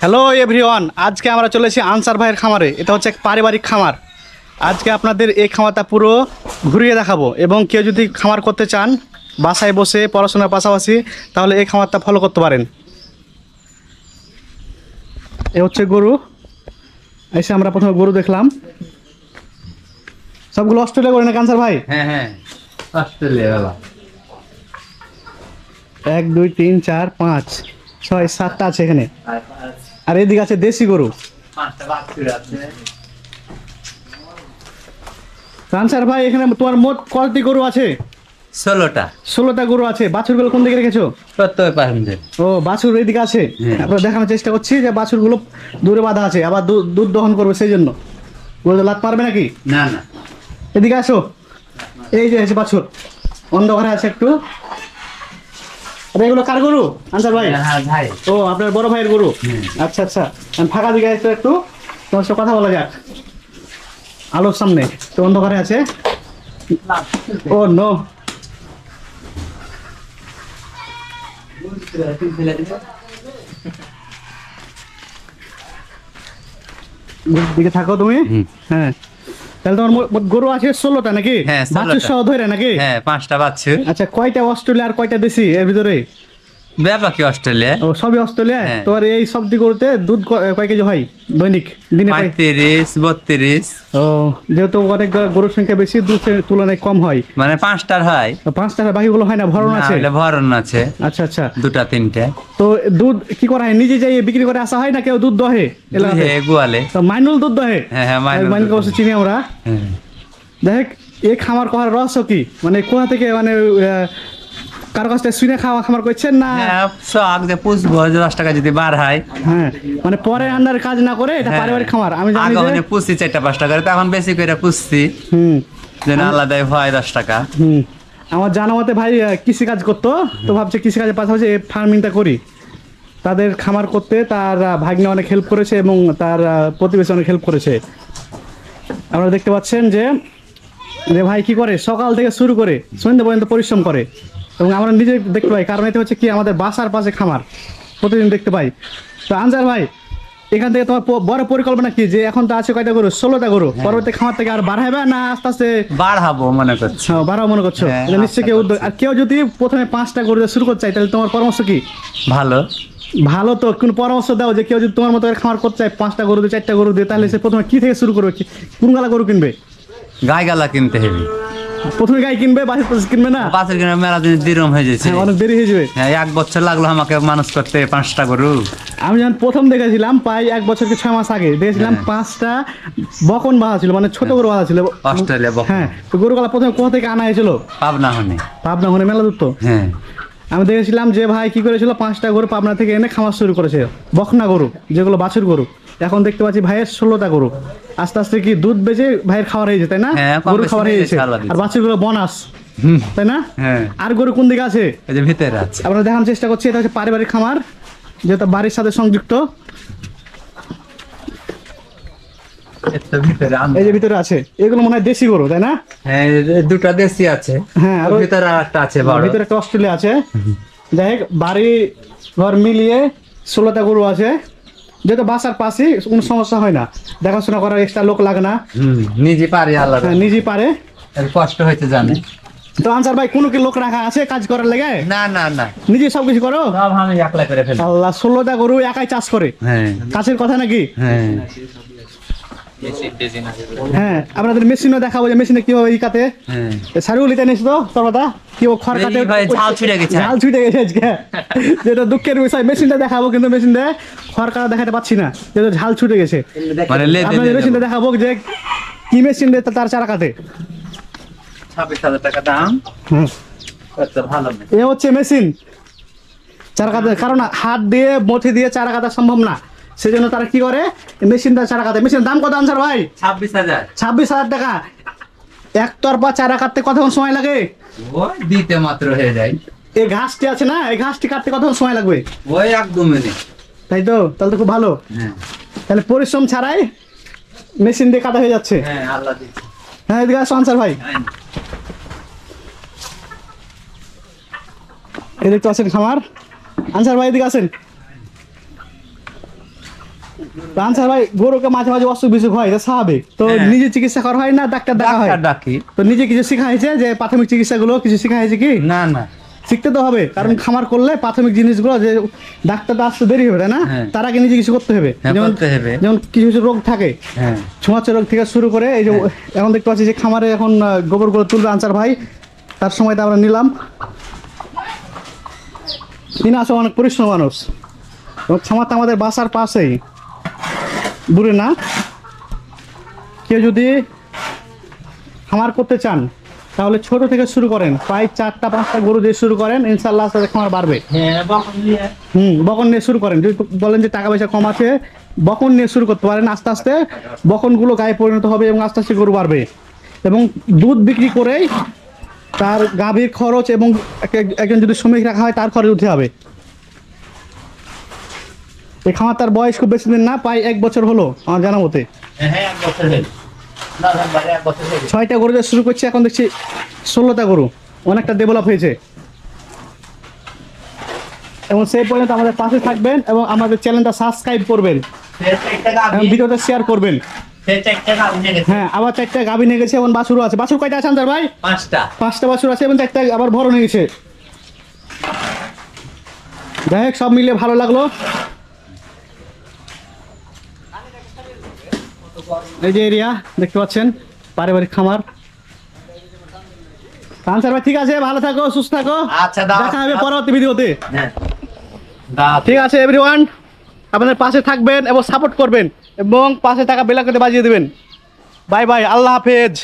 Hello everyone, আজকে আমরা চলেছি আনসার ভাইয়ের খামারে। এটা হচ্ছে এক পারিবারিক খামার। আজকে আপনাদের এই খামারটা পুরো ঘুরিয়ে দেখাবো, এবং কেউ যদি খামার করতে চান বাসায় বসে পড়াশোনার পাশাপাশি, তাহলে এই খামারটা ফলো করতে পারেন। এ হচ্ছে গরু। এসে আমরা প্রথমে গরু দেখলাম। সবগুলো অস্ট্রেলিয়া করে না আনসার ভাই? হ্যাঁ হ্যাঁ, অস্ট্রেলিয়া বাবা। 1 2 3 4 5 6 7টা আছে এখানে, আর এদিকে আছে দেশি গরু। আনসার ভাই, এখানে তোমার মোট কয়টি গরু আছে? 16টা। 16টা গরু আছে। বাছুরগুলো কোন দিকে রেখেছো? প্রত্যেক পারেন। ও, বাছুর এইদিকে আছে। হ্যাঁ। আপনারা দেখানোর চেষ্টা করছি যে বাছুরগুলো দূরে বাঁধা আছে, আবার দুধ দহন করবে, সেই জন্য। গরু লাত পারবে নাকি? না না, এদিকে আসো। এই যে আছে বাছুর, অন্ধকারে আছে একটু। আরে এগুলো কার গরু আনসার ভাই? হ্যাঁ ভাই। ও, আপনার বড় ভাইয়ের গরু। হুম। আচ্ছা আচ্ছা, আমি ফাঁকা দিকে আসতো একটু, তোমার সাথে কথা বলা যাক আলোর সামনে। তো অন্ধকারে আছে। ও নো, দিকে থাকো তুমি। হুম। হ্যাঁ, তাহলে তোমার মোট গরু আছে 16টা নাকি? হ্যাঁ, 16টা। বাছুর সহ ধরে নাকি? হ্যাঁ, 5টা বাচ্চা। আচ্ছা, কয়টা অস্ট্রেলিয়া আর কয়টা দেশি এর ভিতরে? ব্যাপার কি অস্ট্রেলিয়া? ও, সবই অস্ট্রেলিয়া। হ্যাঁ। তোমার এই সবজি গরুতে দুধ কয় কেজি হয় দৈনিক, দিনে কয়? 35 32। ও, যেহেতু অনেক গরুর সংখ্যা বেশি, দুধের তুলনায় কম হয়। মানে 5টার হয়। তো 5 টাকা, বাকিগুলো হয় না, ভরণ না, আছে? হলে ভরণ আছে। আচ্ছা আচ্ছা। 2টা 3টে। তো দুধ কি করা হয়? নিজে যাই বিক্রি করে আসা হয় না কেউ দুধ দহে এলাকাতে? গোয়ালে। তো মাইনুল দুধ দহে। হ্যাঁ হ্যাঁ, মাইনুলকে অবশ্য চিনি আমরা। হ্যাঁ। দেখ, এই খামার করার রহস্য কি? মানে কোথা থেকে, মানে কারো কাছ থেকে শুনে খামার করছেন না? হ্যাঁ, শখ যে পুষবো, 10 টাকা যদি বার হয়। হ্যাঁ, মানে পরে আন্ডার কাজ না করে এটা হ্যাঁ। পারিবারিক খামার। আমি জানি আগে যে মানে পুষছি 4টা 5টা করে, তখন বেশি করে পুষছি, হুম যেন আলাদা হয় 10 টাকা। হুম আমার জানা মতে ভাই কৃষি কাজ করতো, তো ভাবছে কৃষি কাজের পাশাপাশি এই ফার্মিংটা করি। তাদের খামার করতে তার ভাগ্নে অনেক হেল্প করেছে, এবং তার প্রতিবেশী অনেক হেল্প করেছে। আপনারা দেখতে পাচ্ছেন যে ভাই কি করে, সকাল থেকে শুরু করে সন্ধ্যা পর্যন্ত পরিশ্রম করে, এবং আমরা নিজে দেখতে পাই। কারণ এটা হচ্ছে কি, আমাদের বাসার পাশে খামার, প্রতিদিন দেখতে পাই। তো আনসার ভাই, এখান থেকে তোমার বড় পরিকল্পনা কি, যে এখন তো আছে কয়টা গরু? 16টা গরু। পরবর্তী খামার থেকে আর বাড়াবে না আস্তে আস্তে বাড়াবো মনে করছি। বাড়াও মনে করছো? হ্যাঁ, এটা নিশ্চয়ই কেউ উদ্যোগ। আর কেউ যদি প্রথমে 5টা গরু দিয়ে শুরু করতে চায়, তাহলে তোমার পরামর্শ কি? ভালো। ভালো তো, কোন পরামর্শ দাও যে কেউ যদি তোমার মতো খামার করতে চায়, 5টা গরু দিয়ে 4টা গরু দিয়ে, তাহলে সে প্রথমে কি থেকে শুরু করবে? কোন গালা গরু কিনবে? গাই গালা কিনতে হবে। প্রথমে গাই কিনবে, বাছুর কিনবে না? বাছুর কিনে মেলা দিন দিরম হয়ে যাচ্ছে। হ্যাঁ, অনেক দেরি হয়ে যাবে। হ্যাঁ, 1 বছর লাগলো আমাকে মানুষ করতে 5টা গরু। আমি যখন প্রথম দেখেছিলাম, প্রায় 1 বছর কি 6 মাস আগে দেখেছিলাম, 5টা বকন বাঁধা ছিল, মানে ছোট গরু বাঁধা ছিল অস্ট্রেলিয়া বকন। হ্যাঁ, তো গরুগুলা প্রথমে কোথা থেকে আনা হয়েছিল? পাবনা হনে। পাবনা হনে মেলা দূর তো। হ্যাঁ। আমি দেখেছিলাম যে ভাই কি করেছিল, 5টা গরু পাবনা থেকে এনে খামার শুরু করেছে, বকনা গরু, যেগুলো বাছুর গরু। এখন দেখতে পাচ্ছি ভাইয়ের 16টা গরু। আস্তে আস্তে কি দুধ বেচে ভাইয়ের খাওয়ার হয়েছে, তাই না? হ্যাঁ, কম গরু বেশি খাওয়ার নিয়ে হয়েছে, চালা দিচ্ছে। আর বাছুরগুলো বোনাস, তাই না? হ্যাঁ। আর গরু কোন দিকে আছে? এই যে ভিতরে আছে। আমরা দেখানোর চেষ্টা করছি। এটা হচ্ছে পারিবারিক খামার, যেটা বাড়ির সাথে সংযুক্ত। এটা ভিতরে এই যে ভিতরে আছে, এগুলো মনে হয় দেশি গরু, তাই না? হ্যাঁ, 2টা দেশি আছে। হ্যাঁ, আর ওই ভিতরে আরেকটা আছে বড়। ভিতরে একটা অস্ট্রেলিয়া আছে। যাই হোক, বাড়ি ঘর মিলিয়ে 16টা গরু আছে, যেহেতু বাসার পাশে কোনো সমস্যা হয় না, দেখাশোনা করার এক্সট্রা লোক লাগে না। নিজে পারি আল্লাহ। হ্যাঁ, নিজেই পারে। এর কষ্ট হইতে জানে। তো আনসার ভাই, কোনো কি লোক রাখা আছে কাজ করার লেগে? না না না, নিজে সব কিছু করো? সব আমি একলা করে ফেলি। আল্লাহ, 16টা গরু একাই চাষ করে? হ্যাঁ কাছের কথা নাকি? হ্যাঁ। হ্যাঁ, আপনাদের মেশিনও দেখাবো যে মেশিনে কিভাবে ই কাটে। হ্যাঁ। সারিউলিতে নিস তো তোর কথা, কি ও খড় কাটে? এই ভাই, ঝাল ছুটে গেছে। ঝাল ছুটে গেছে আজকে, যেটা দুঃখের বিষয়। মেশিনটা দেখাবো, কিন্তু মেশিন দিয়ে খড় কাটা দেখাতে পাচ্ছি না, যেটা ঝাল ছুটে গেছে। মানে আপনাদের মেশিনটা দেখাবো যে কি মেশিন দিয়ে তার চারা কাটে। 26,000 টাকা দাম। হ্যাঁ, কত ভালো। এ হচ্ছে মেশিন চারা কাটে। কারণ হাত দিয়ে মথি দিয়ে চারা কাটা সম্ভব না, সেই জন্য তারা কি করে, মেশিনটা চারা কাটে। মেশিনের দাম কত আনসার ভাই? 26,000। 26,000 টাকা। একতরফা চারা কাটতে কতক্ষণ সময় লাগে? ওই দিতে মাত্র হয়ে যায়। এই ঘাসটি আছে না, এই ঘাসটি কাটতে কতক্ষণ সময় লাগবে? ওই 1-2 মিনিট। তাই তো, তাহলে তো খুব ভালো। হ্যাঁ তাহলে পরিশ্রম ছাড়াই মেশিন দিয়ে কাটা হয়ে যাচ্ছে। হ্যাঁ, আল্লাহ দিচ্ছে। হ্যাঁ, এদিকে আসো আনসার ভাই, এদিকে তো আছেন খামার। আনসার ভাই এদিকে আসেন। তো আনসার ভাই গরুকে মাঝে মাঝে অসুখ বিসুখ হয় এটা স্বাভাবিক, তো হ্যাঁ। নিজে চিকিৎসা করা হয় না ডাক্তার দেখা হয়? ডাক্তার ডাকি। তো নিজে কিছু শেখা হয়েছে যে প্রাথমিক চিকিৎসাগুলো কিছু শেখা হয়েছে কি? না না, শিখতে তো হবে, কারণ খামার করলে প্রাথমিক জিনিসগুলো যে ডাক্তার তো আসতে দেরি হবে তাই না, হ্যাঁ। তার আগে নিজে কিছু করতে হবে। হ্যাঁ, যেমন করতে হবে। যেমন কিছু কিছু রোগ থাকে, হ্যাঁ ছোঁয়াচে রোগ থেকে শুরু করে এই যে এখন দেখতে পাচ্ছি যে খামারে এখন গোবরগুলো তুলবে আনসার ভাই, তার সময়টা আমরা নিলাম। তিনি আসলে অনেক পরিশ্রম মানুষ এবং খামারটা আমাদের বাসার পাশেই, দূরে না। কেউ যদি খামার করতে চান তাহলে ছোট থেকে শুরু করেন, প্রায় 4টা-5টা গরু দিয়ে শুরু করেন, ইনশাল্লাহ আস্তে আস্তে খামার বাড়বে। হ্যাঁ, বকন নিয়ে। বকন নিয়ে শুরু করেন, যদি বলেন যে টাকা পয়সা কম আছে বকন নিয়ে শুরু করতে পারেন, আস্তে আস্তে বকনগুলো গায়ে পরিণত হবে এবং আস্তে আস্তে গরু বাড়বে এবং দুধ বিক্রি করেই তার গাভীর খরচ এবং একজন যদি শ্রমিক রাখা হয় তার খরচ উঠে হবে। এই খামার তার বয়স খুব বেশি দিন না, প্রায় 1 বছর হলো আমার জানা মতে। হ্যাঁ, 1 বছর হলো। নভেম্বরে 1 বছর হলো। 6টা গরু দিয়ে শুরু করছে, এখন দেখছি 16টা গরু, অনেকটা ডেভেলপ হয়েছে। এবং সেই পর্যন্ত আমাদের পাশে থাকবেন এবং আমাদের চ্যানেলটা সাবস্ক্রাইব করবেন সে 4টা গাভী। এবং ভিডিওটা শেয়ার করবেন। সে 4টা গাভী নিয়ে গেছে। হ্যাঁ, আবার 4টা গাভী নিয়ে গেছে এবং বাছুরও আছে। বাছুর কয়টা আছে আনসার ভাই? 5টা। 5টা বাছুর আছে এবং 4টা আবার বড় নিয়ে গেছে। যাই হোক, সব মিলিয়ে ভালো লাগলো। এই যে এরিয়া দেখতে পাচ্ছেন, পারিবারিক খামার। আনসার ভাই ঠিক আছে, ভালো থাকো, সুস্থ থাকো, আচ্ছা, দাও। দেখা হবে পরবর্তী ভিডিওতে। হ্যাঁ। দাও। ঠিক আছে এভরিওয়ান, আপনাদের পাশে থাকবেন এবং সাপোর্ট করবেন এবং পাশে থাকা বেল আইকনটি বাজিয়ে দেবেন। বাই বাই, আল্লাহ হাফেজ।